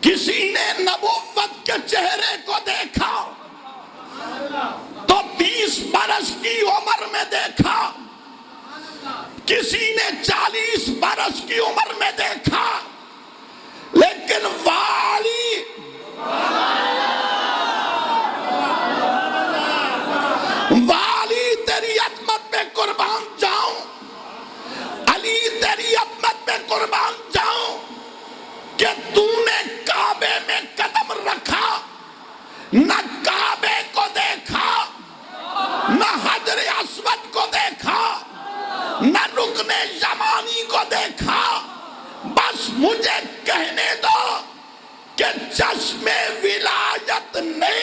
کسی نے نبوت کے چہرے کو دیکھا تو 20 برس کی عمر میں دیکھا، کسی نے 40 برس کی عمر میں دیکھا، لیکن والی تیری عظمت میں قربان جاؤں، علی تیری عظمت میں قربان جاؤں کہ تو نے کعبے میں قدم رکھا، نہ کعبے کو دیکھا، نہ حجر اسود کو دیکھا، نہ رکن یمانی کو دیکھا، بس مجھے کہنے دو کہ چشم ولایت نے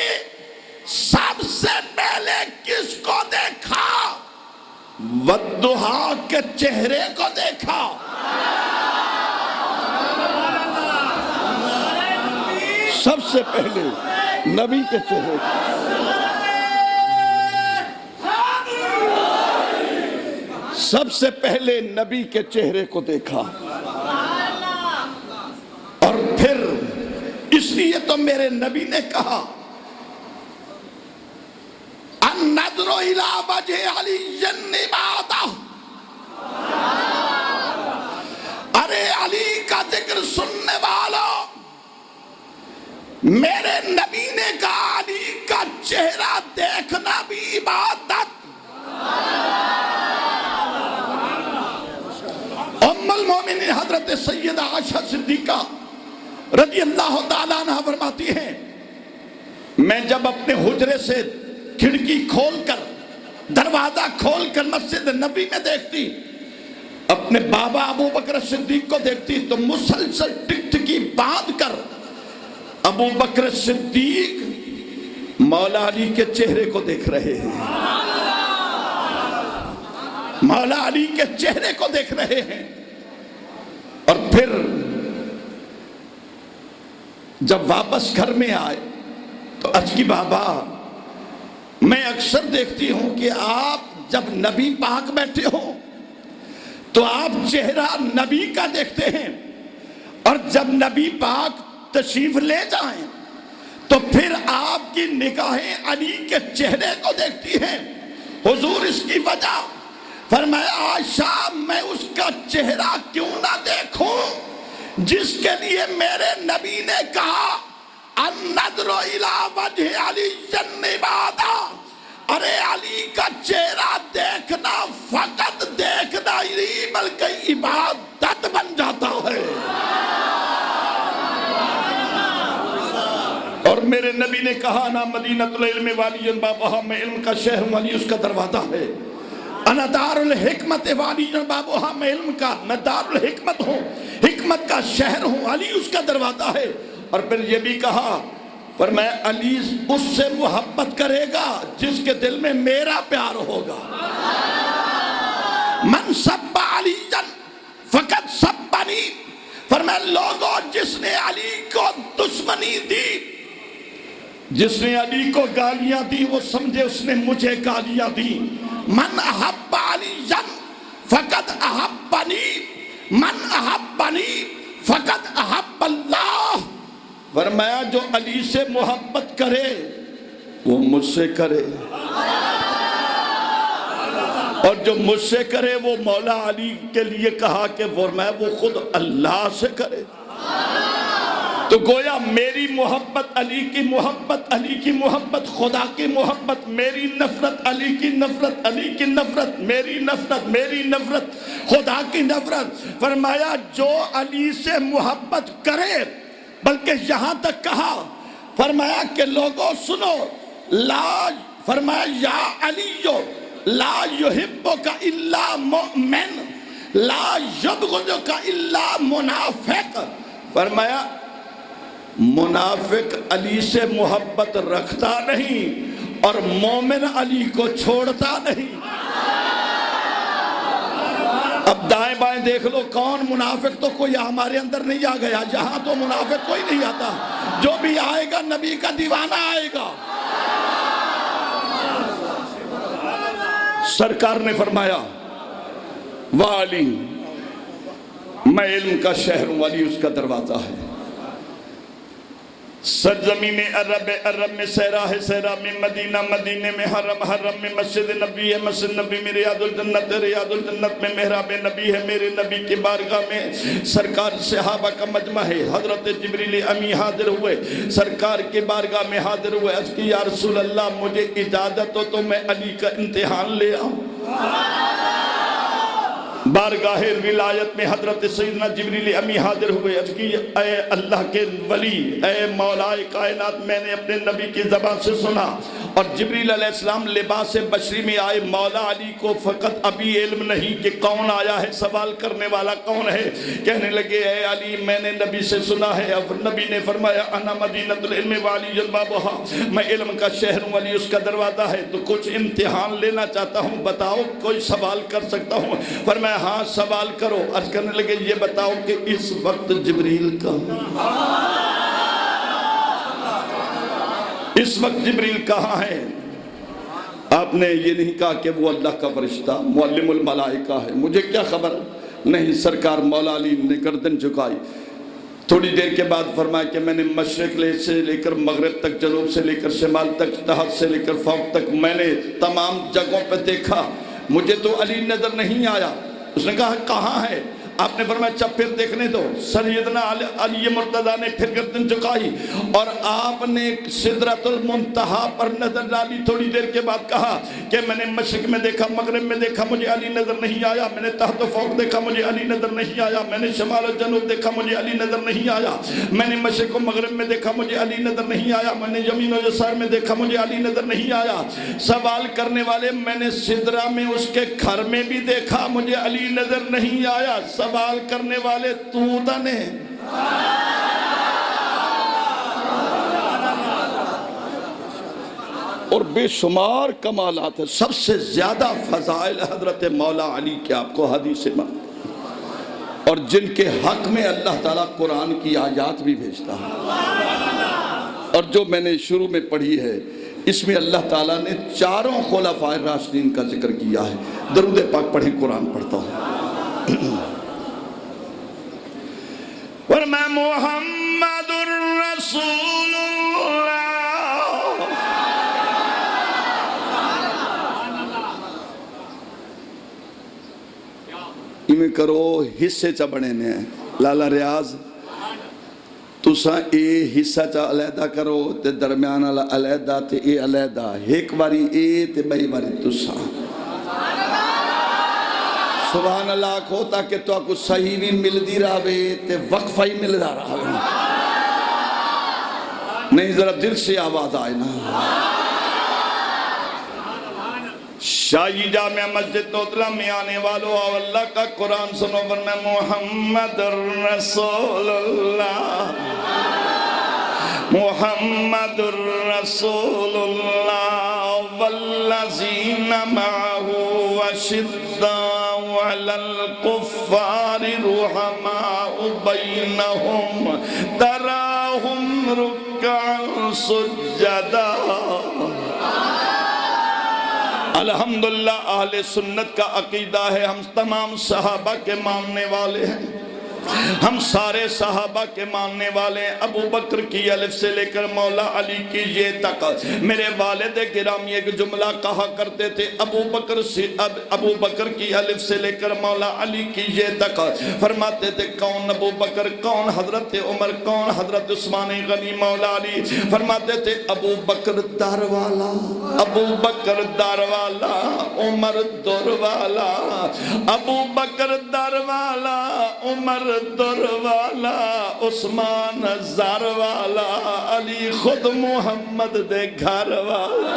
سب سے پہلے کس کو دیکھا؟ والضحیٰ کے چہرے کو دیکھا۔ سب سے پہلے نبی کے چہرے کو، سب سے پہلے نبی کے چہرے کو دیکھا، اور پھر اس لیے تو میرے نبی نے کہا النظر الی وجہ علی عبادہ، ارے علی کا ذکر سننے والوں، میرے نبی نے کہا علی کا چہرہ دیکھنا بھی عبادت۔ ام المومنین حضرت سیدہ عائشہ صدیقہ رضی اللہ تعالیٰ عنہ فرماتی ہیں، میں جب اپنے حجرے سے کھڑکی کھول کر، دروازہ کھول کر مسجد نبی میں دیکھتی، اپنے بابا ابو بکر صدیق کو دیکھتی تو مسلسل ٹک ٹکی باندھ کر ابو بکر صدیق مولا علی کے چہرے کو دیکھ رہے ہیں، مولا علی کے چہرے کو دیکھ رہے ہیں۔ اور پھر جب واپس گھر میں آئے تو عرض کی بابا میں اکثر دیکھتی ہوں کہ آپ جب نبی پاک بیٹھے ہو تو آپ چہرہ نبی کا دیکھتے ہیں، اور جب نبی پاک تشریف لے جائیں تو پھر آپ کی نگاہیں علی کے چہرے کو دیکھتی ہیں۔ حضور اس کی وجہ فرمایا عائشہ میں اس کا چہرہ کیوں نہ دیکھوں جس کے لیے میرے نبی نے کہا النظر الی وجہ علی عبادہ، ارے علی کا چہرہ دیکھنا فقط دیکھنا ہی نہیں بلکہ عبادت بن جاتا ہے۔ اور میرے نبی نے کہا نا مدینۃ العلم والی بابہا، میں علم کا شہر ہوں، علی اس کا دروازہ ہے۔ انا دار الحکمت والی بابہا، میں علم کا میں دار الحکمت ہوں، حکمت کا شہر ہوں، علی اس کا دروازہ ہے۔ اور پھر یہ بھی کہا فرمایا علی اس سے محبت کرے گا جس کے دل میں میرا پیار ہوگا۔ من سب علی فقط سبنی، فرمایا لوگوں جس نے علی کو دشمنی دی، جس نے علی کو گالیاں دی وہ سمجھے اس نے مجھے گالیاں دی۔ من احب علی فقط احبنی، من احبنی فقط احب اللہ، فرمایا جو علی سے محبت کرے وہ مجھ سے کرے، اور جو مجھ سے کرے وہ مولا علی کے لیے کہا کہ فرمایا وہ خود اللہ سے کرے۔ تو گویا میری محبت علی کی محبت، علی کی محبت خدا کی محبت، میری نفرت علی کی نفرت، علی کی نفرت میری نفرت، میری نفرت خدا کی نفرت۔ فرمایا جو علی سے محبت کرے، بلکہ یہاں تک کہا فرمایا کہ لوگوں سنو، لا فرمایا یا علیو لا یحبک الا مؤمن لا یبغضک الا منافق، فرمایا منافق علی سے محبت رکھتا نہیں اور مومن علی کو چھوڑتا نہیں۔ اب دائیں بائیں دیکھ لو کون منافق، تو کوئی ہمارے اندر نہیں آ گیا، یہاں تو منافق کوئی نہیں آتا، جو بھی آئے گا نبی کا دیوانہ آئے گا۔ سرکار نے فرمایا والی میں علم کا شہر ہوں، علی اس کا دروازہ ہے۔ سرزمین عرب میں صحرا ہے صحرا میں مدینہ، مدینے میں حرم، حرم میں مسجد نبی ہے، مسجد نبی میں ریاض الجنت ہے، ریاض الجنت میں محراب نبی ہے، میرے نبی کی بارگاہ میں سرکار صحابہ کا مجمع ہے۔ حضرت جبریل امی حاضر ہوئے، سرکار کی بارگاہ میں حاضر ہوئے، عرض کی یا رسول اللہ مجھے اجازت ہو تو میں علی کا امتحان لے آؤں۔ بارگاہ ولایت میں حضرت سیدنا جبریل امی حاضر ہوئے، عرض کی اے اللہ کے ولی، اے مولا کائنات، میں نے اپنے نبی کی زبان سے سنا اور جبریل علیہ السلام لباس بشری میں آئے، مولا علی کو فقط ابھی علم نہیں کہ کون آیا ہے، سوال کرنے والا کون ہے۔ کہنے لگے اے علی میں نے نبی سے سنا ہے، اب نبی نے فرمایا انا مدینۃ العلم وعلی بابھا، میں علم کا شہر ہوں، علی اس کا دروازہ ہے، تو کچھ امتحان لینا چاہتا ہوں، بتاؤ کوئی سوال کر سکتا ہوں؟ فرمایا ہاں سوال کرو۔ عرض کرنے لگے یہ بتاؤ کہ اس وقت جبریل کہاں، اس وقت جبریل کہاں ہے؟ آپ نے یہ نہیں کہا کہ وہ اللہ کا فرشتہ معلم الملائکہ ہے، مجھے کیا خبر، نہیں، سرکار مولا علی نے گردن جھکائی۔ تھوڑی دیر کے بعد فرمایا کہ میں نے مشرق سے لے کر مغرب تک، جنوب سے لے کر شمال تک، تحت سے لے کر فوق تک میں نے تمام جگہوں پہ دیکھا، مجھے تو علی نظر نہیں آیا۔ اس نے کہا کہاں ہے؟ آپ نے فرمایا اچھا پھر دیکھنے دو۔ سیدنا علی مرتضیٰ نے پھر گردن جھکائی اور آپ نے سدرۃ المنتہا پر نظر ڈالی۔ تھوڑی دیر کے بعد کہا کہ میں نے مشرق میں دیکھا، مغرب میں دیکھا، مجھے علی نظر نہیں آیا، میں نے تحت و فوق دیکھا، مجھے علی نظر نہیں آیا، میں نے شمال و جنوب دیکھا، مجھے علی نظر نہیں آیا، میں نے مشرق و مغرب میں دیکھا، مجھے علی نظر نہیں آیا، میں نے یمین و یسار میں دیکھا، مجھے علی نظر نہیں آیا۔ سوال کرنے والے میں نے سدرہ میں اس کے گھر میں بھی دیکھا، مجھے علی نظر نہیں آیا۔ سوال کرنے والے تو نے اور بے شمار کمالات ہیں، سب سے زیادہ فضائل حضرت مولا علی کے آپ کو حدیث میں، اور جن کے حق میں اللہ تعالیٰ قرآن کی آیات بھی بھیجتا ہے، اور جو میں نے شروع میں پڑھی ہے اس میں اللہ تعالیٰ نے چاروں خلفائے راشدین کا ذکر کیا ہے۔ درود پاک پڑھیں، قرآن پڑھتا ہوں۔ ورمہ محمد الرسول اللہ، میں کرو حصے چا بڑھے نے لالا ریاض تسا اے حصہ چا علیحدہ کرو تے درمیان علیحدہ تے اے علیحدہ، ایک باری اے تے بھائی باری تسا، سبحان اللہ کو تاکہ تو آپ کو صحیح بھی مل دی رہے تے وقفہ ہی مل دا رہا نہیں، ذرا دل سے آواز آئے نا۔ شاہی جامعہ مسجد توتلا میں آنے والوں اور اللہ کا قرآن سنو، ورنہ محمد الرسول اللہ، محمد الرسول اللہ والذین معه اشداء علی الکفار رحماء بینہم تراہم رکعا سجدا۔ الحمدللہ اہل سنت کا عقیدہ ہے، ہم تمام صحابہ کے ماننے والے ہیں، ہم سارے صحابہ کے ماننے والے ہیں، ابو بکر کی الف سے لے کر مولا علی کی یہ تک۔ میرے والد گرامی ایک جملہ کہا کرتے تھے، ابو بکر کی الف سے لے کر مولا علی کی یہ تک، فرماتے تھے کون ابو بکر، کون حضرت عمر، کون حضرت عثمان غنی، مولا علی فرماتے تھے ابو بکر دار والا، ابو بکر دار والا، عمر دور والا، ابو بکر دار والا، عمر در والا، عثمان زار والا، علی خود محمد دے گھر والا۔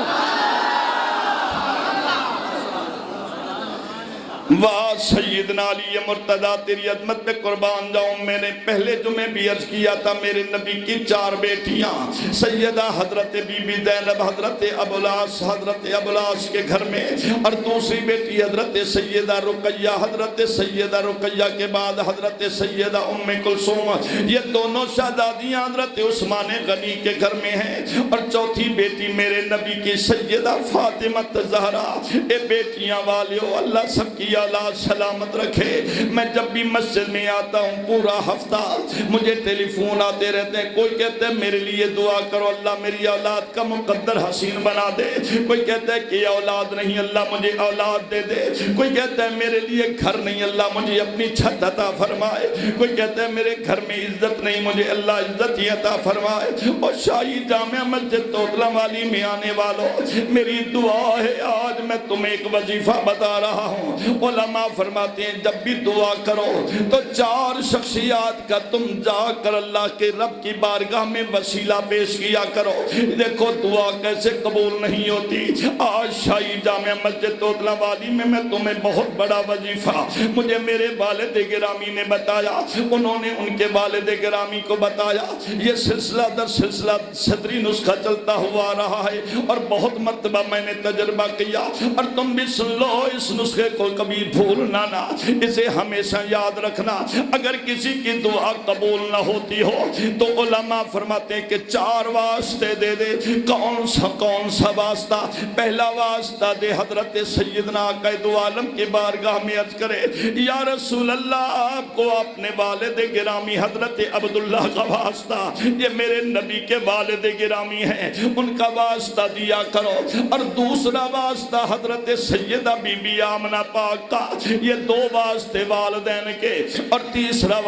واہ سیدنا علی مرتضیٰ تیری عظمت پہ قربان جاؤں۔ میں نے پہلے جمعے بھی عرض کیا تھا، میرے نبی کی 4 بیٹیاں، سیدہ حضرت بی بی زینب حضرت ابوالعاص کے گھر میں، اور دوسری بیٹی حضرت سیدہ رقیہ، حضرت سیدہ رقیہ کے بعد حضرت سیدہ ام کلثوم، یہ دونوں شہزادیاں حضرت عثمان غنی کے گھر میں ہیں، اور چوتھی بیٹی میرے نبی کی سیدہ فاطمہ زہرا۔ اے بیٹیاں والیو، اللہ سب کی اولاد سلامت رکھے۔ میں جب بھی مسجد میں آتا ہوں پورا ہفتہ مجھے ٹیلی فون آتے رہتے ہیں، کوئی کہتے ہیں میرے لیے دعا کرو اللہ میری اولاد کا مقدر حسین بنا دے، کوئی کہتا ہے کہ اولاد نہیں اللہ مجھے اولاد دے دے، کوئی کہتا ہے میرے لیے گھر نہیں اللہ مجھے اپنی چھت عطا فرمائے، کوئی کہتا ہے میرے گھر میں عزت نہیں مجھے اللہ عزت ہی عطا فرمائے۔ اور شاہی جامعہ مسجد توتلا والی میں آنے والوں، میری دعا ہے آج میں تمہیں ایک وظیفہ بتا رہا ہوں۔ علماء فرماتے ہیں جب بھی دعا کرو تو 4 شخصیات کا تم جا کر اللہ کے رب کی بارگاہ میں وسیلہ پیش کیا کرو۔ دیکھو دعا کیسے قبول نہیں ہوتی۔ آج شاہی جامعہ مسجد توتلا والی میں تمہیں بہت بڑا وظیفہ مجھے میرے والد گرامی نے بتایا، انہوں نے ان کے والد گرامی کو بتایا، یہ سلسلہ در سلسلہ صدری نسخہ چلتا ہوا رہا ہے اور بہت مرتبہ میں نے تجربہ کیا، اور تم بھی سن لو اس نسخے کو کبھی بھولنا نہ، اسے ہمیشہ یاد رکھنا۔ اگر کسی کی دعا قبول نہ ہوتی ہو تو علماء فرماتے ہیں کہ 4 واسطے دے دے۔ کون سا واسطہ؟ پہلا واسطہ دے حضرت سیدنا آقا دو عالم کے بارگاہ میں عرض کرے یا رسول اللہ آپ کو اپنے والد گرامی حضرت عبداللہ کا واسطہ، یہ میرے نبی کے والد گرامی ہیں، ان کا واسطہ دیا کرو۔ اور دوسرا واسطہ حضرت سیدہ بی بی آمنہ پاک کا، یہ 2 واسطے والدین کے۔ اور تیسرا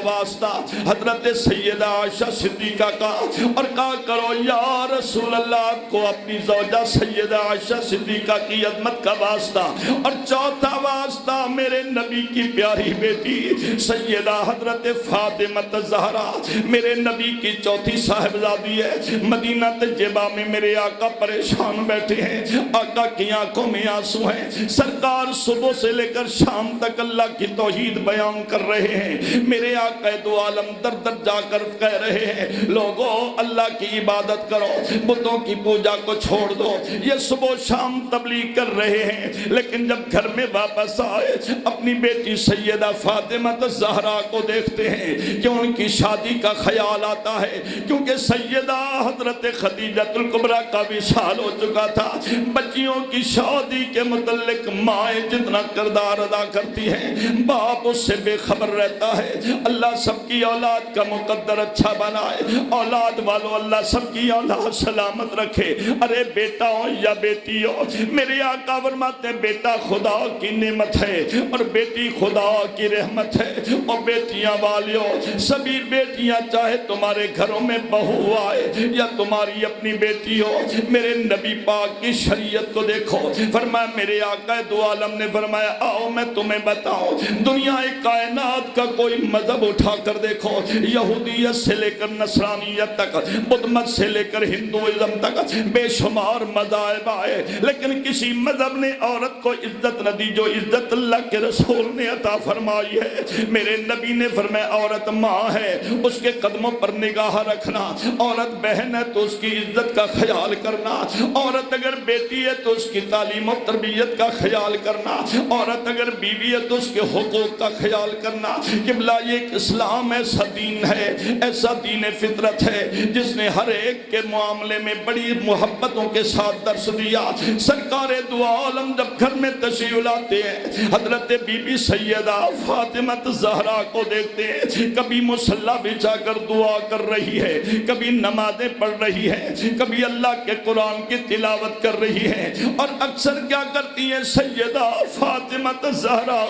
واسطہ حضرت سیدہ عائشہ صدیقہ کا، اور کہا کرو یا رسول اللہ آپ کو اپنی زوجہ سیدہ عائشہ صدیقہ کی عظمت کا واسطہ۔ اور چوتھا واسطہ میرے نبی کی پیاری بیٹی سیدہ حضرت فاطمہ الزہرا، میرے نبی کی چوتھی صاحبزادی ہے۔ مدینہ طیبہ میں میرے آقا پریشان بیٹھے ہیں، آقا کی آنکھوں میں آنسو ہیں، سرکار صبح سے لے کر شام تک اللہ کی توحید بیان کر رہے ہیں، میرے آقا دو عالم در در جا کر کہہ رہے ہیں لوگوں اللہ کی عبادت کرو، بتوں کی پوجا کو چھوڑ دو۔ یہ صبح شام تبلیغ کر رہے ہیں، لیکن جب گھر میں واپس آئے اپنی بیٹی سیدہ فاطمہ الزہرا کو دیکھتے ہیں کہ ان کی شادی کا خیال آتا ہے، کیونکہ سیدہ حضرت خدیجہ الکبریٰ کا وصال ہو چکا تھا۔ بچیوں کی شادی کے متعلق مائیں جتنا کردار ادا کرتی ہیں باپ اس سے بے خبر رہتا ہے۔ اللہ سب کی اولاد کا مقدر اچھا بنائے، اولاد والو اللہ سب کی اولاد سلامت رکھے۔ ارے بیٹا ہو یا بیٹی ہو، میرے آقا فرماتے ہیں بیٹا خدا کی نعمت ہے اور بیٹی خدا کی رحمت ہے۔ اور بیٹیاں والیوں، سبھی بیٹیاں چاہے تمہارے گھروں میں بہو آئے یا تمہاری اپنی بیٹی ہو، میرے نبی پاک کی شریعت کو دیکھو۔ فرمایا میرے آقا دو عالم نے فرمایا آؤ میں تمہیں بتاؤں، دنیا کائنات کا کوئی مذہب اٹھا کر دیکھو، یہودیت سے لے کر نصرانیت تک، بدھ مت سے لے کر ہندوازم تک بے شمار مذاہب آئے، لیکن کسی مذہب نے عورت کو عزت نہ دی جو عزت اللہ کے رسول نے عطا فرمائی ہے۔ میرے نبی نے فرمایا عورت ماں ہے اس کے قدموں پر نگاہ رکھنا، عورت بہن ہے تو اس کی عزت کا خیال کرنا، عورت اگر بیٹی ہے تو اس کی تعلیم و تربیت کا خیال کرنا، عورت اگر بیوی ہے تو اس کے حقوق کا خیال کرنا۔ قبلہ یہ ایک اسلام ایسا دین ہے، ایسا دین فطرت ہے جس نے ہر ایک کے معاملے میں بڑی محبتوں کے ساتھ درس دیا۔ سرکار دو عالم جب گھر میں تشریف لاتے ہیں حضرت بی بی سیدہ فاطمہ الزہرا کو دیکھتے ہیں، کبھی مصلی بچھا کر دعا کر رہی ہے، کبھی نمازیں پڑھ رہی ہے، کبھی اللہ کے قرآن کی تلاوت کر رہی ہے، اور اکثر کیا کرتی ہیں سیدہ فاطمہ الزہرا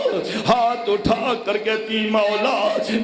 ہاتھ اٹھا کر کہتی مولا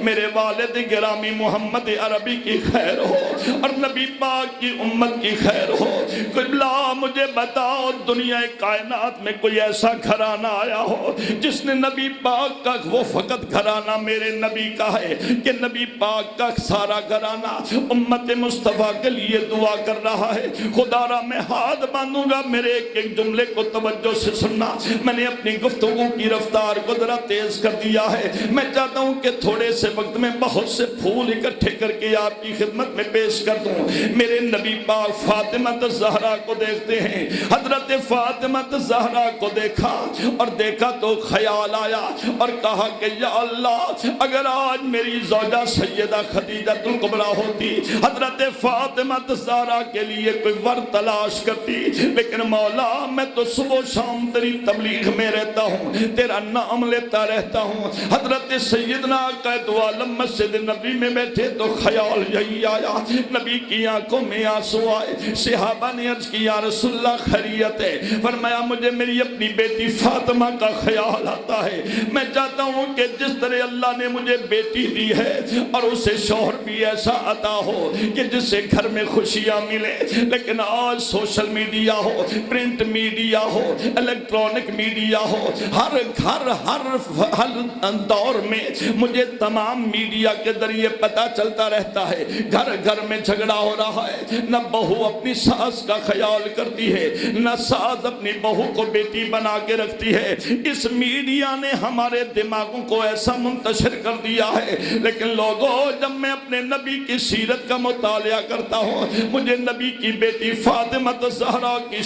میرے والد گرامی محمد عربی کی خیر ہو اور نبی پاک کی امت کی خیر ہو۔ قبلہ مجھے بتاؤ دنیا کائنات میں کوئی ایسا گھرانہ آیا ہو جس نے نبی پاک کا، وہ فقط گھرانہ میرے نبی کا ہے کہ نبی پاک کا سارا گھرانہ امت مصطفیٰ کے لیے دعا کر رہا ہے۔ خدا را میں ہاتھ باندھوں گا، میرے ایک جملے کو توجہ سے سننا، میں نے اپنی گفتگو کی رفتار کو ذرا تیز کر دیا ہے، میں چاہتا ہوں کہ تھوڑے سے وقت میں بہت سے پھول اکٹھے کر کے آپ کی خدمت میں پیش کر دوں۔ میرے نبی پاک فاطمہ الزہرا کو دیکھتے ہیں، حضرت فاطمہ الزہرا کو دیکھا اور دیکھا تو خیال آیا اور کہا کہ یا اللہ اگر آج میری زوجہ سیدہ خدیجہ الکبریٰ ہوتی، حضرت فاطمہ الزہرا کے لیے کوئی ور تلاش کرتی، لیکن مولا میں تو صبح شام تیری تبلیغ تاریخ میں رہتا ہوں، تیرا نام لیتا رہتا ہوں۔ حضرت سیدنا آقا دو عالم مسجد نبی میں بیٹھے تو خیال یہی آیا، نبی کی آنکھوں میں آنسو آئے۔ صحابہ نے عرض کی یا رسول اللہ خیریت ہے؟ فرمایا مجھے میری اپنی بیٹی فاطمہ کا خیال آتا ہے، میں چاہتا ہوں کہ جس طرح اللہ نے مجھے بیٹی دی ہے اور اسے شوہر بھی ایسا عطا ہو کہ جس سے گھر میں خوشیاں ملے۔ لیکن آج سوشل میڈیا ہو، پرنٹ میڈیا ہو، الیکٹرونک میڈیا ہو، ہر گھر ہر دور میں مجھے تمام میڈیا کے ذریعے پتہ چلتا رہتا ہے گھر گھر میں جھگڑا ہو رہا ہے، نہ بہو اپنی ساس کا خیال کرتی ہے، نہ ساس اپنی بہو کو بیٹی بنا کے رکھتی ہے۔ اس میڈیا نے ہمارے دماغوں کو ایسا منتشر کر دیا ہے۔ لیکن لوگوں، جب میں اپنے نبی کی سیرت کا مطالعہ کرتا ہوں، مجھے نبی کی بیٹی فاطمہ الزہرا کی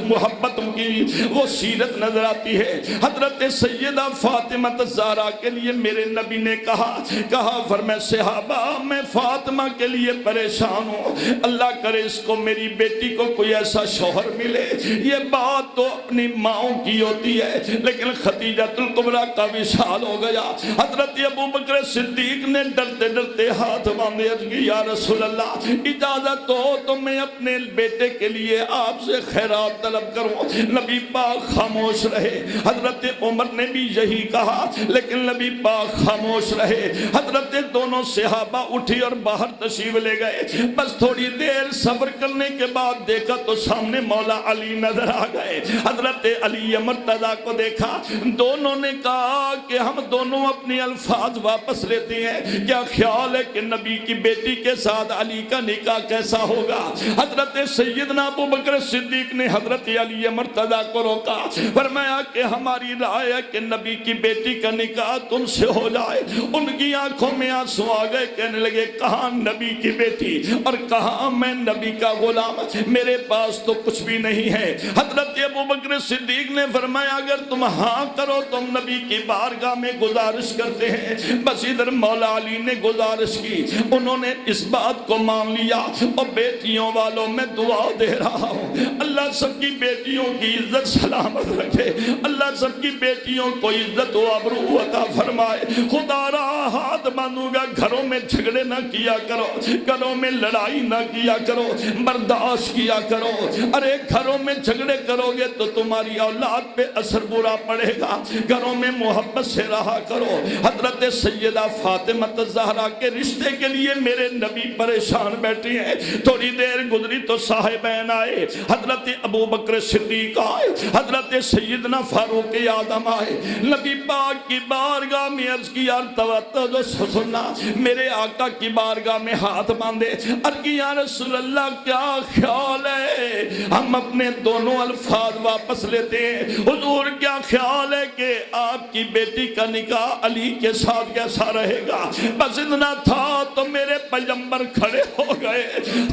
محبت کی وہ سیرت نظر آتی ہے۔ حضرت سیدہ فاطمہ الزہرا کے لیے میرے نبی نے کہا فرمائے صحابہ میں فاطمہ کے لیے پریشان ہوں، اللہ کرے اس کو میری بیٹی کو کوئی ایسا شوہر ملے۔ یہ بات تو اپنی ماؤں کی ہوتی ہے، لیکن خدیجہ الکبریٰ کا وصال ہو گیا۔ حضرت ابوبکر صدیق نے ڈرتے ڈرتے ہاتھ باندھے عرض کی یا رسول اللہ اجازت ہو تو میں اپنے بیٹے کے لیے آپ سے خیرات طلب کروں۔ نبی پاک خاموش رہے۔ حضرت عمر نے بھی یہی کہا، لیکن نبی پاک خاموش رہے۔ حضرت دونوں صحابہ اٹھی اور باہر تشریف لے گئے۔ بس تھوڑی دیر صبر کرنے کے بعد دیکھا تو سامنے مولا علی نظر آ گئے۔ حضرت علی مرتضیٰ کو دیکھا، دونوں نے کہا کہ ہم دونوں اپنی الفاظ واپس لیتے ہیں، کیا خیال ہے کہ نبی کی بیٹی کے ساتھ علی کا نکاح کیسا ہوگا؟ حضرت سیدنا ابوبکر صدیق نے حضرت علی مرتضیٰ کو روکا، فرمایا کہ ہماری رائے ہے کہ نبی کی بیٹی کا نکاح تم سے ہو جائے۔ ان کی آنکھوں میں آنسو آ گئے، کہنے لگے کہاں نبی کی بیٹی اور کہاں میں نبی کا غلام، میرے پاس تو کچھ بھی نہیں ہے۔ حضرت ابوبکر صدیق نے فرمایا اگر تم ہاں کرو تو نبی کی بارگاہ میں گزارش کرتے ہیں۔ بس ادھر مولا علی نے گزارش کی، انہوں نے اس بات کو مان لیا۔ اور بیٹیوں والوں میں دعا دے رہا ہوں، اللہ سب کی بیٹیوں کی عزت سلامت رکھے، اللہ سب کی بیٹیوں کو عزت و آبرو عطا فرمائے۔ خدا را ہاتھ باندھوں گا، گھروں میں جھگڑے نہ کیا کرو، گھروں میں لڑائی نہ کیا کرو، برداشت کیا کرو۔ ارے گھروں میں جھگڑے کرو گے تو تمہاری اولاد پہ اثر برا پڑے گا۔ گھروں میں محبت سے رہا کرو۔ حضرت سیدہ فاطمہ الزہرا کے رشتے کے لیے میرے نبی پریشان بیٹھے ہیں۔ تھوڑی دیر گزری تو صاحبین آئے، حضرت ابوبکر صدیق آئے، حضرت سیدنا فاروق اعظم آئے۔ نبی پاک کی بارگاہ میں عرض کیا توجہ سننا، میرے آقا کی بارگاہ میں ہاتھ باندھے، عرض کی یا رسول اللہ کیا خیال ہے ہم اپنے دونوں الفاظ واپس لیتے ہیں؟ حضور کیا خیال ہے کہ آپ کی بیٹی کا نکاح علی کے ساتھ کیسا رہے گا؟ بس اتنا تھا تو میرے پیغمبر کھڑے ہو گئے،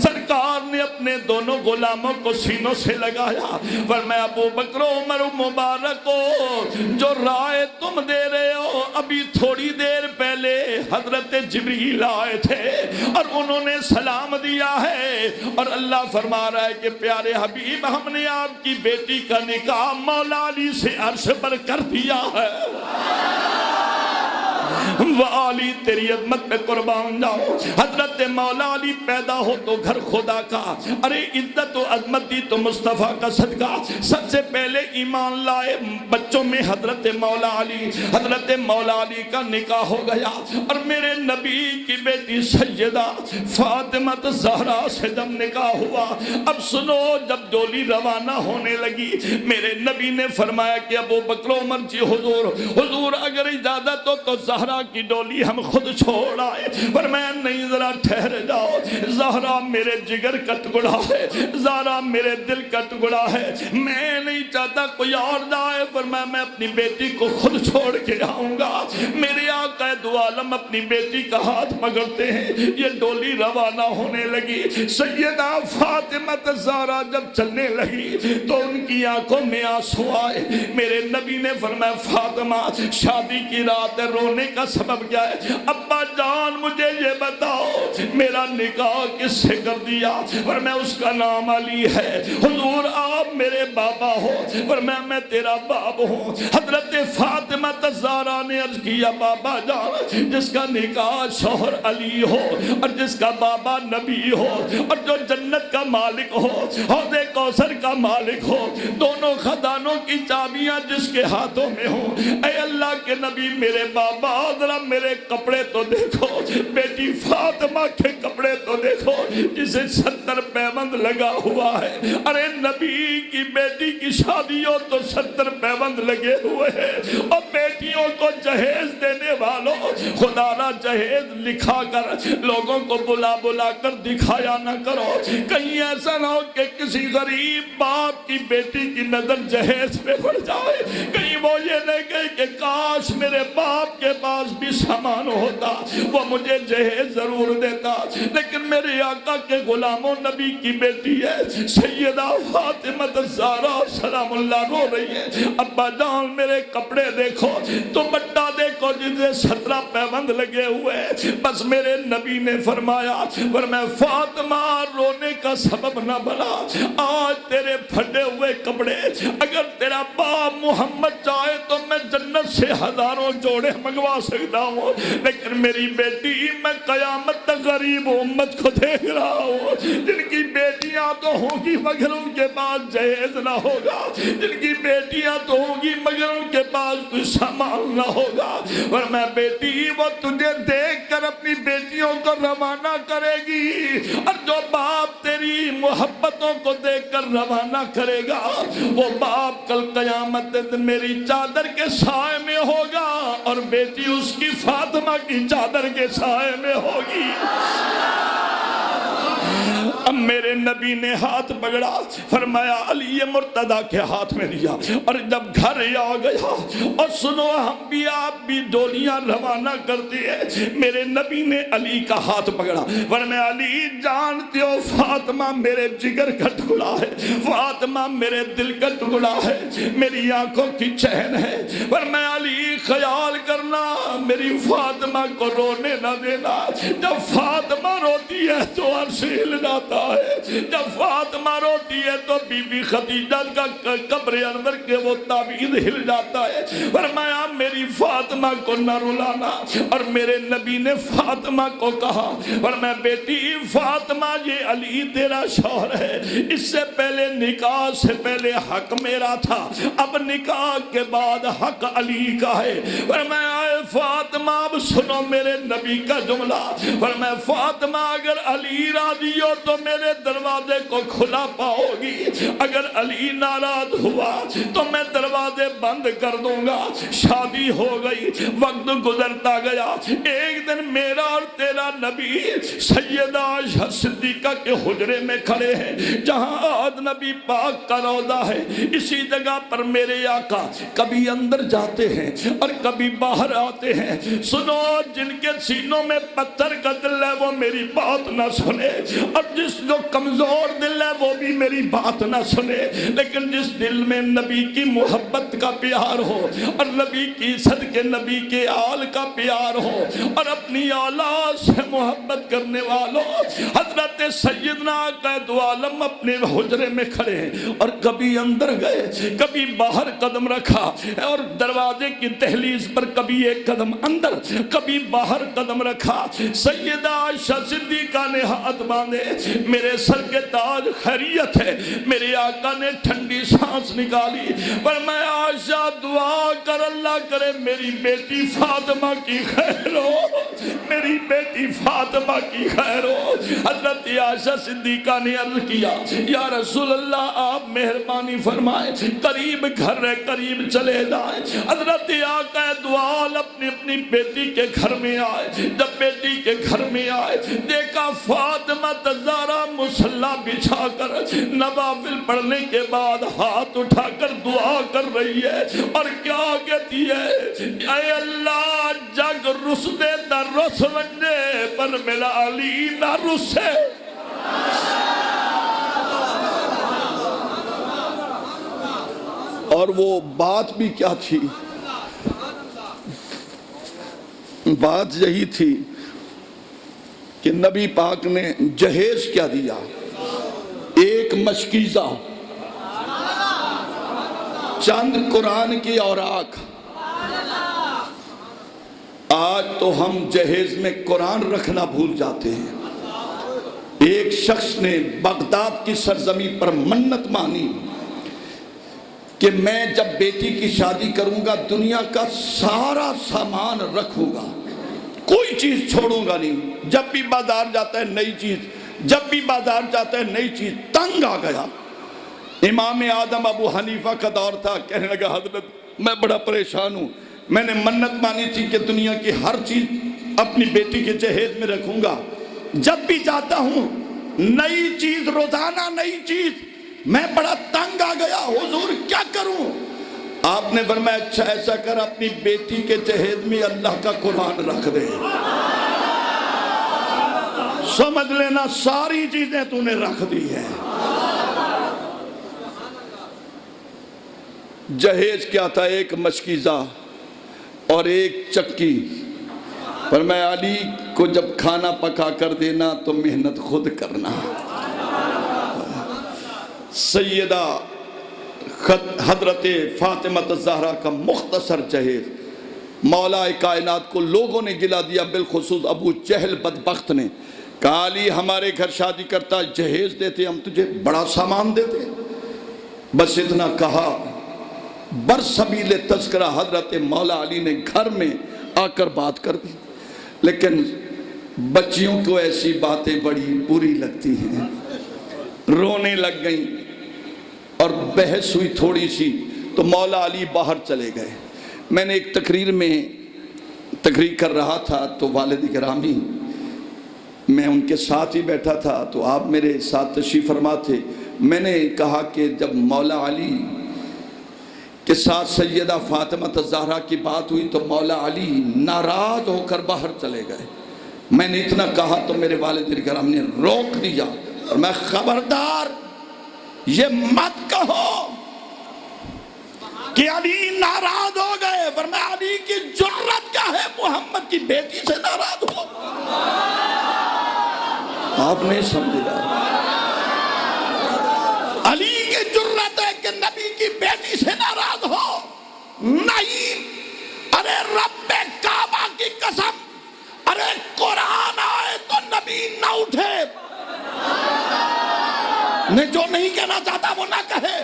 سرکار نے اپنے دونوں غلاموں کو سینوں سے لگایا، فرمایا ابو بکر عمر مبارک ہو، جو رائے تم دے رہے ہو ابھی تھوڑی دیر پہلے حضرت جبریل آئے تھے اور انہوں نے سلام دیا ہے، اور اللہ فرما رہا ہے کہ پیارے حبیب ہم نے آپ کی بیٹی کا نکاح مولا علی سے عرش پر کر دیا ہے۔ والی تیری عظمت پہ قربان جاؤں۔ حضرت مولا علی پیدا ہو تو گھر خدا کا، ارے عزت و عظمت دی تو مصطفیٰ کا صدقہ۔ سب سے پہلے ایمان لائے بچوں میں حضرت مولا علی، حضرت مولا علی کا نکاح ہو گیا، اور میرے نبی کی بیٹی سیدہ فاطمہ الزہرا سے جب نکاح ہوا، اب سنو جب ڈولی روانہ ہونے لگی میرے نبی نے فرمایا کہ ابو بکر عمر جی حضور اگر اجازت ہو تو زہرا کی ڈولی ہم خود چھوڑ آئے۔ فرمایا نہیں ذرا ٹھہر جاؤ، زہرا میرے جگر کا ٹکڑا ہے، زہرا میرے دل کا ٹکڑا ہے، میں نہیں چاہتا کوئی اور جائے۔ فرمایا میں اپنی بیٹی کو خود چھوڑ کے آؤں گا۔ میرے آقا دو عالم اپنی بیٹی کا ہاتھ پکڑتے ہیں، یہ ڈولی روانہ ہونے لگی۔ سیدہ فاطمہ الزہرا جب چلنے لگی تو ان کی آنکھوں میں آنسو آئے۔ میرے نبی نے فرمایا فاطمہ شادی کی رات ہے، رونے کا سبب کیا ہے؟ ابا جان مجھے یہ بتاؤ میرا نکاح کس سے کر دیا؟ اور میں اس کا نام علی ہے۔ حضور آپ میرے بابا ہو اور میں تیرا باپ ہوں۔ حضرت فاطمہ الزہرا نے عرض کیا بابا جان جس کا نکاح شوہر علی ہو اور جس کا بابا نبی ہو اور جو جنت کا مالک ہو، حوض کوثر کا مالک ہو، دونوں خزانوں کی چابیاں جس کے ہاتھوں میں ہوں، اے اللہ کے نبی میرے بابا ذرا میرے کپڑے تو دیکھو، بیٹی فاطمہ کے کپڑے تو دیکھو جسے 70 پیوند لگا ہوا ہے۔ ارے نبی کی بیٹی کی شادیوں تو 70 پیوند لگے ہوئے ہیں، اور بیٹیوں کو جہیز دینے والوں خدا نہ جہیز لکھا کر لوگوں کو بلا بلا کر دکھایا نہ کرو، کہیں ایسا نہ ہو کہ کسی غریب باپ کی بیٹی کی نظر جہیز پہ پڑ جائے، کہیں وہ یہ نہیں کہے کہ کاش میرے باپ کے پاس بھی سامان ہوتا وہ مجھے جہیز ضرور دیتا۔ لیکن میرے آقا کے غلاموں نبی کی بیٹی ہے سیدہ فاطمہ الزہرا سلام اللہ رو رہی ہے، ابا جان میرے کپڑے دیکھو، دوپٹہ دیکھو جسے 17 پیوند لگے ہوئے۔ بس میرے نبی نے فرمایا ورنہ فاطمہ رونے کا سبب نہ بنا، آج تیرے پھٹے ہوئے کپڑے اگر تیرا باپ محمد چاہے تو میں جنت سے ہزاروں جوڑے منگوا سکتا ہوں، لیکن میری بیٹی میں قیامت تک غریب امت کو دیکھ رہا ہوں جن کی بیٹیاں تو ہوں گی مگر ان کے پاس جہیز نہ ہوگا، جن کی بیٹیاں تو ہوں گی مگر ان کے پاس کوئی سامان نہ ہوگا، اور میں بیٹی وہ تجھے دیکھ کر اپنی بیٹیوں کو روانہ کرے گی، اور جو باپ تیری محبتوں کو دیکھ کر روانہ کرے گا وہ باپ کل قیامت دن میری چادر کے سائے میں ہوگا اور بیٹی اس کی فاطمہ کی چادر کے سائے میں ہوگی۔ اب میرے نبی نے ہاتھ پکڑا، فرمایا علی مرتضیٰ کے ہاتھ میں دیا، اور جب گھر آ گیا اور سنو ہم بھی آپ بھی ڈولیاں روانہ کرتے ہیں، میرے نبی نے علی کا ہاتھ پکڑا، فرمایا علی جانتے ہو فاطمہ میرے جگر کا ٹکڑا ہے، فاطمہ میرے دل کا ٹکڑا ہے، میری آنکھوں کی چین ہے، فرمایا علی خیال کرنا میری فاطمہ کو رونے نہ دینا، جب فاطمہ روتی ہے تو عرش ہل جاتا ہے، جب فاطمہ روتی ہے تو بی بی خدیجہ کا قبر انور کے وہ تعویذ ہل جاتا ہے، فرمایا میری فاطمہ کو نہ رلانا، اور میرے نبی نے فاطمہ کو کہا، فرمایا بیٹی فاطمہ یہ علی تیرا شوہر ہے، اس سے پہلے نکاح سے پہلے حق میرا تھا، اب نکاح کے بعد حق علی کا ہے، فرمایا فاطمہ اب سنو میرے نبی کا جملہ، فرمایا فاطمہ اگر علی راضی ہو تو میرے دروازے کو کھلا پاؤ گی، اگر علی ناراض ہوا تو میں دروازے بند کر دوں گا۔ شادی ہو گئی، وقت گزرتا گیا، ایک دن میرا اور تیرا نبی سیدہ عائشہ صدیقہ کے حجرے میں کھڑے ہیں جہاں آج نبی پاک کا روضہ ہے، اسی جگہ پر میرے آقا کبھی اندر جاتے ہیں اور کبھی باہر آتے ہیں، سنو جن کے سینوں میں پتھر کا دل ہے وہ میری بات نہ سنے، اور جس جو کمزور دل ہے وہ بھی میری بات نہ سنے، لیکن جس دل میں نبی کی محبت کا پیار ہو اور نبی کی صدقے نبی کے آل کا پیار ہو اور اپنی اولاد سے محبت کرنے والوں، حضرت سیدنا قائد عالم اپنے حجرے میں کھڑے ہیں اور کبھی اندر گئے کبھی باہر قدم رکھا، اور دروازے کی دہلیز پر کبھی ایک قدم اندر کبھی باہر قدم رکھا، سیدہ عائشہ صدیقہ نے ہاتھ باندھے، میرے سر کے تاج خیریت ہے، میرے آقا نے ٹھنڈی سانس نکالی، فرمایا عائشہ دعا کر اللہ کرے میری بیٹی فاطمہ کی خیر ہو، میری بیٹی فاطمہ کی خیر ہو۔ حضرت عائشہ صدیقہ نے عرض کیا یا رسول اللہ آپ مہربانی فرمائیں، قریب گھر ہے قریب چلے جائیں۔ حضرت آقا دعال اپنی بیٹی کے گھر میں آئے، جب بیٹی کے گھر میں آئے دیکھا فاطمہ الزہرا مصلی بچھا کر نوافل پڑھنے کے بعد ہاتھ اٹھا کر دعا کر رہی ہے، اور کیا کہتی ہے اے اللہ جگ رس دے نہ رس ونجے پر میرا علی نہ رسے۔ اور وہ بات بھی کیا تھی؟ بات یہی تھی کہ نبی پاک نے جہیز کیا دیا؟ ایک مشکیزہ، چند قرآن کی اوراق۔ آج تو ہم جہیز میں قرآن رکھنا بھول جاتے ہیں۔ ایک شخص نے بغداد کی سرزمین پر منت مانی کہ میں جب بیٹی کی شادی کروں گا دنیا کا سارا سامان رکھوں گا، کوئی چیز چھوڑوں گا نہیں۔ جب بھی بازار جاتا ہے نئی چیز، جب بھی بازار جاتا ہے نئی چیز۔ تنگ آ گیا۔ امام اعظم ابو حنیفہ کا دور تھا، کہنے لگا حضرت میں بڑا پریشان ہوں، میں نے منت مانی تھی کہ دنیا کی ہر چیز اپنی بیٹی کے جہیز میں رکھوں گا، جب بھی جاتا ہوں نئی چیز، روزانہ نئی چیز، میں بڑا تنگ آ گیا، حضور کیا کروں؟ آپ نے فرمایا اچھا ایسا کر، اپنی بیٹی کے جہیز میں اللہ کا قرآن رکھ دے، سمجھ لینا ساری چیزیں تو نے رکھ دی ہیں۔ جہیز کیا تھا؟ ایک مشکیزہ اور ایک چکی۔ فرمایا علی کو جب کھانا پکا کر دینا تو محنت خود کرنا۔ سیدہ حضرت فاطمہ الزہرا کا مختصر جہیز مولا کائنات کو لوگوں نے گلا دیا، بالخصوص ابو جہل بدبخت نے کہا علی ہمارے گھر شادی کرتا جہیز دیتے، ہم تجھے بڑا سامان دیتے۔ بس اتنا کہا، برسبیل تذکرہ حضرت مولا علی نے گھر میں آ کر بات کر دی، لیکن بچیوں کو ایسی باتیں بڑی بری لگتی ہیں، رونے لگ گئیں اور بحث ہوئی تھوڑی سی تو مولا علی باہر چلے گئے۔ میں نے ایک تقریر کر رہا تھا تو والد گرامی میں ان کے ساتھ ہی بیٹھا تھا تو آپ میرے ساتھ تشریف فرما تھے۔ میں نے کہا کہ جب مولا علی کے ساتھ سیدہ فاطمہ الزہرا کی بات ہوئی تو مولا علی ناراض ہو کر باہر چلے گئے۔ میں نے اتنا کہا تو میرے والد گرامی نے روک دیا اور میں خبردار یہ مت کہو کہ علی ناراض ہو گئے، فرمایا علی کی جرت کیا ہے محمد کی بیٹی سے ناراض ہو؟ آپ نہیں سمجھا؟ علی کی جرت ہے کہ نبی کی بیٹی سے ناراض ہو؟ نہیں، ارے رب کعبہ کی قسم، ارے قرآن آئے تو نبی نہ اٹھے، نے جو نہیں کہنا چاہتا وہ نہ کہے۔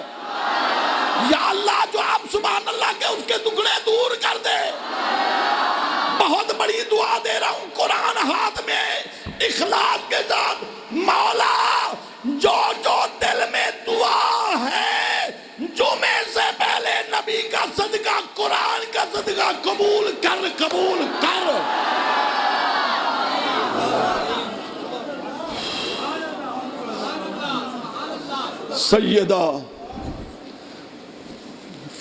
یا اللہ جو آپ سبحان اللہ کے اس کے ٹکڑے دور کر دے۔ بہت بڑی دعا دے رہا ہوں، قرآن ہاتھ میں، اخلاص کے ساتھ، مولا جو جو دل میں دعا ہے جمعے سے پہلے نبی کا صدقہ، قرآن کا صدقہ قبول کر، قبول کر۔ سیدہ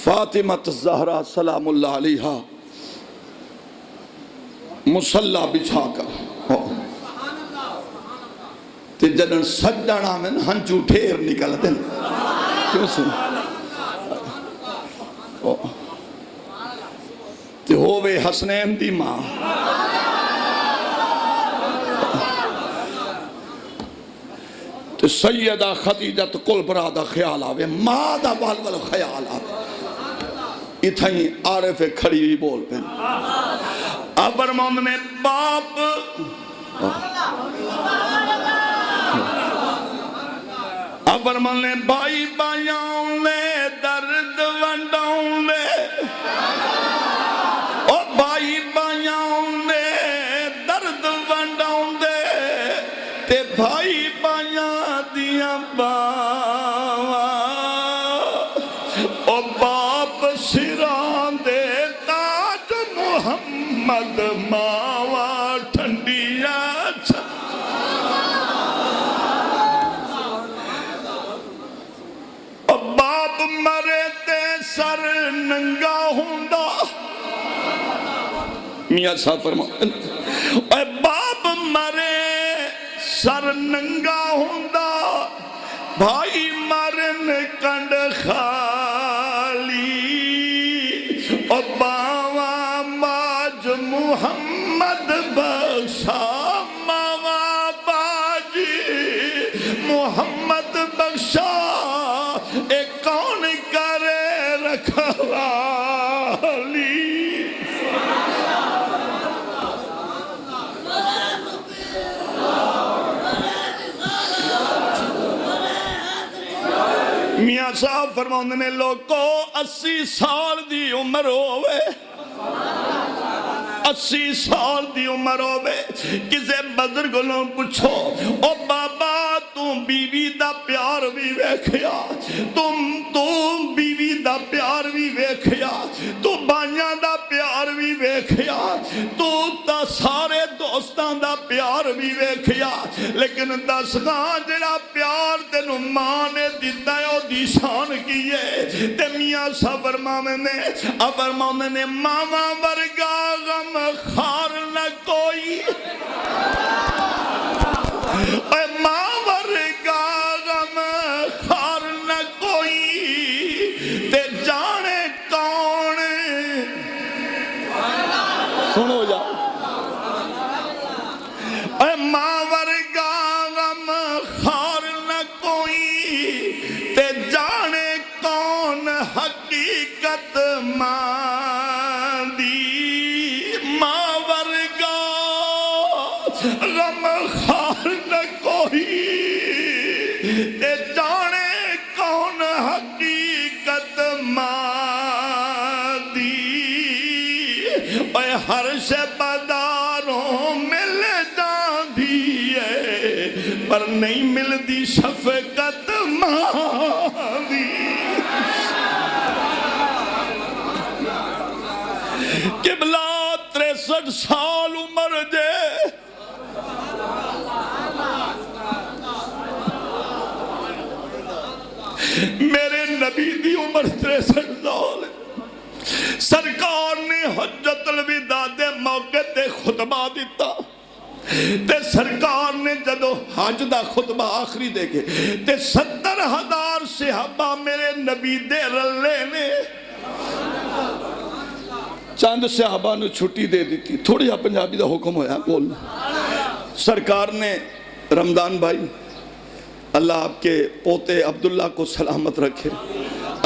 فاطمہ الزہرا سلام اللہ علیہا مصلی بچھا کر تے جنن سجدنا میں ہنچو ٹھیر نکل دیں، کیوں سن تے ہووے حسنین دی ماں، تے سیدہ خدیجہ کلبرا دا خیال آوے، ماں دا والول خیال آوے، اتھائی عارف کھڑی بھی بول پہ ابرمند نے باپ ابرمند نے بھائی بائیاں لے درد ونڈاؤں لے، او بھائی بائیاں لے درد ونڈاؤں لے، تے بھائی بائیاں دیاں باواں، او باپ سران دے تاج محمد ماوا ٹھنڈیا چھا، او باپ مرے تے سر ننگا ہوندا، میاں صاحب فرمائے اے باپ مرے سر ننگا ہوندا، بھائی مرن کنڈ خالی، او باوا ماج محمد بخشا ماوا میاں صاحب فرماؤں نے لوگو 80 سال دی عمر ہوئے 80 سال دی عمر ہوئے کسے بزرگ لوں پوچھو او بابا تم بیوی دا پیار بھی ویکھیا تم بیوی دا پیار بھی ویکھیا تو بانیاں دا پیار بھی ویکھیا تو تا سارے دوستان دا پیار بھی ویکھیا لیکن دس گاں جڑا پیار تینو ماں نے دیتا ہے او دی شان کی ہے تے میاں صاحب فرماؤں نے ماما ورگا غم خار نہ کوئی اے ماں ورگا غم خار نہ کوئی تے جانے کون سنو جا اے ماں ورگا غم خار نہ کوئی تے جانے کون حقیقت ماں دی ماں ورگا غم خار نہ کوئی تے جانے کون حقیقت ماں دی اے ہر شے بداروں مل جاندی ہے پر نہیں ملدی شفقت ماں دی قبلہ 63 سال عمر جے میرے نبی دی عمر 63 سال سرکار نے حجت الوداع دے موقع تے خطبہ دیتا تے سرکار نے جدو حج دا خطبہ آخری دے کے تے 70,000 صحابہ میرے نبی دے رلے نے چاند صحابہ نے چھٹی دے دیتی تھوڑی ہاں پنجابی دا حکم ہویا بولنا سرکار نے رمضان بھائی اللہ آپ کے پوتے عبداللہ کو سلامت رکھے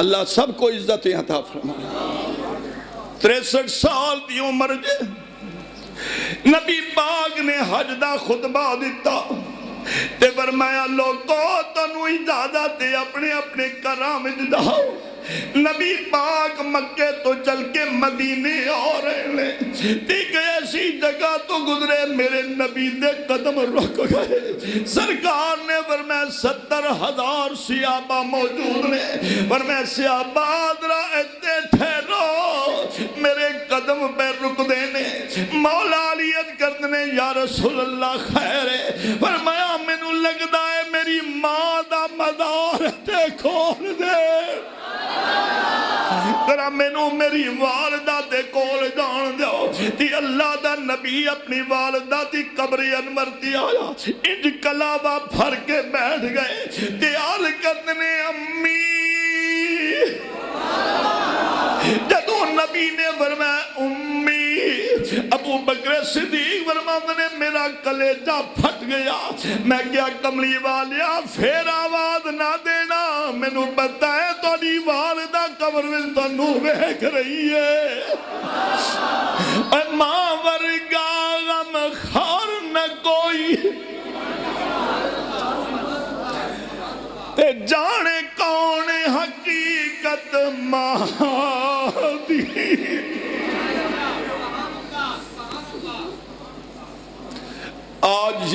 اللہ سب کو عزت عطا فرمائے 63 سال دی عمر جے نبی پاک نے حج دا خطبہ دیتا تے فرمایا لوگو تنو اجازت دے اپنے اپنے کرام جاؤ نبی پاک مکے تو چل کے مدینے آ رہے ہیں ایک ایسی جگہ تو گزرے میرے نبی دے قدم رک گئے سرکار نے فرمایا 70,000 صحابہ موجود نے فرمایا صحابہ ذرا اتنے ٹھہرو میرے قدم پہ رک دینے مولا علی عرض کرنے یا رسول اللہ خیر ہے فرمایا مینوں لگدا ہے میری ماں دا مزار تے کھول دے ذرا مینوں میری والدہ دے کول جان دیو تی اللہ دا نبی اپنی والدہ دی قبر انور تی آیا انج کلابہ بھر کے بیٹھ گئے تی آل کرنے امی جدو نبی نے فرمایا امی ابو بکر صدیق فرماتے نے میرا کلیجہ پھٹ گیا میں کیا کملی والیا پھر آواز نہ دینا میں نو بتائے تو نہیں والدہ قبر میں تو نو بیک رہی ہے اے ماں ورگا غم خار نہ کوئی تے جانے کون حقیقت ماں دی آج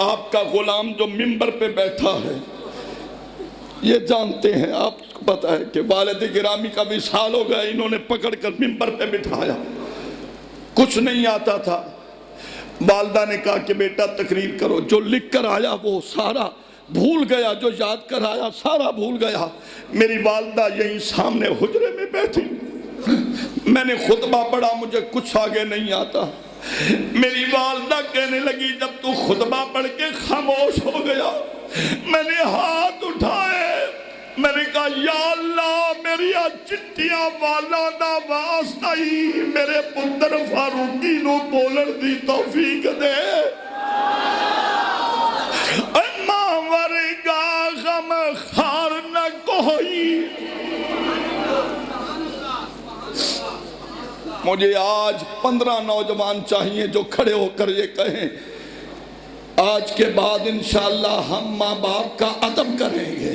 آپ کا غلام جو ممبر پہ بیٹھا ہے یہ جانتے ہیں آپ کو پتا ہے کہ والد گرامی کا وصال ہو گیا انہوں نے پکڑ کر ممبر پہ بٹھایا کچھ نہیں آتا تھا والدہ نے کہا کہ بیٹا تقریر کرو جو لکھ کر آیا وہ سارا بھول گیا جو یاد کر آیا سارا بھول گیا میری والدہ یہیں سامنے حجرے میں بیٹھی میں نے خطبہ پڑھا مجھے کچھ آگے نہیں آتا میری والدہ کہنے لگی جب تو خطبہ پڑھ کے خاموش ہو گیا میں نے ہاتھ اٹھائے میں نے کہا یا اللہ میری چٹیاں والا دا واسطہ ہی میرے پتر فاروقی نو بولن دی توفیق دے ماں ورگا غم خار نہ کوئی مجھے آج 15 نوجوان چاہیے جو کھڑے ہو کر یہ کہیں آج کے بعد انشاءاللہ ہم ماں باپ کا ادب کریں گے